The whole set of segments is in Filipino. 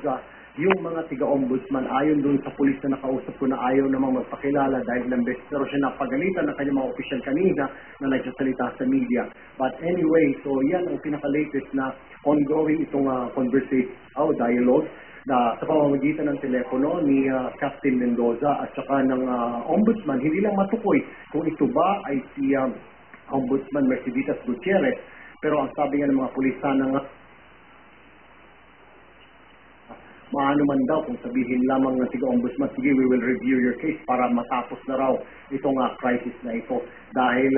Mendoza, yung mga tiga-ombudsman, ayon dun sa pulis na nakausap ko na ayaw namang magpakilala dahil ilang beses pero siya napagalitan ng kanyang mga opisyal kanina na nagsasalita sa media. But anyway, so yan ang pinaka-latest na ongoing itong dialogue na sa pamamagitan ng telepono ni Captain Mendoza at saka ng ombudsman. Hindi lang matukoy kung ito ba ay si Ombudsman Mercedes Gutierrez, pero ang sabi nga ng mga pulis sana nga maano man daw kung sabihin lamang ng tiga-ombudsman, sige, we will review your case para matapos na raw itong crisis na ito. Dahil,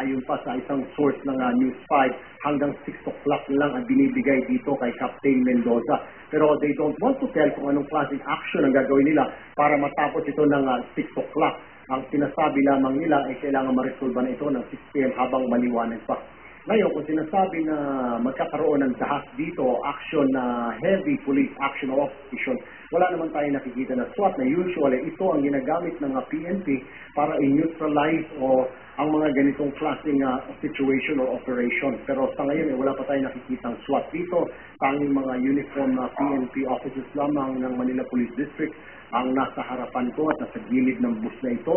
ayon pa sa isang source ng News 5, hanggang 6 o'clock lang ang binibigay dito kay Captain Mendoza. Pero they don't want to tell kung anong klaseng action ang gagawin nila para matapos ito ng 6 o'clock. Ang sinasabi lamang nila ay kailangan ma-resolve na ito ng 6 p.m. habang maliwanag pa. Ngayon, kung sinasabi na magkakaroon ng dahas dito, action na heavy police action o operation, wala naman tayo nakikita na SWAT na usually ito ang ginagamit ng PNP para i-neutralize o ang mga ganitong klaseng situation or operation. Pero sa ngayon, wala pa tayo nakikitang SWAT dito. Tanging mga uniform na PNP officers lamang ng Manila Police District ang nasa harapan ko at nasa gilid ng bus na ito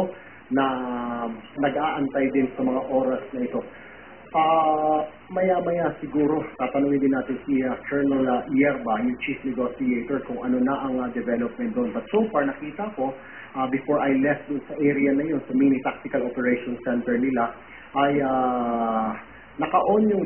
na nag-aantay din sa mga oras na ito. Maya-maya siguro, tatanungin din natin si Colonel Ierba, yung Chief Negotiator, kung ano na ang development doon. But so far, nakita ko, before I left doon sa area na yun, sa Mini Tactical Operations Center nila, ay naka-on yung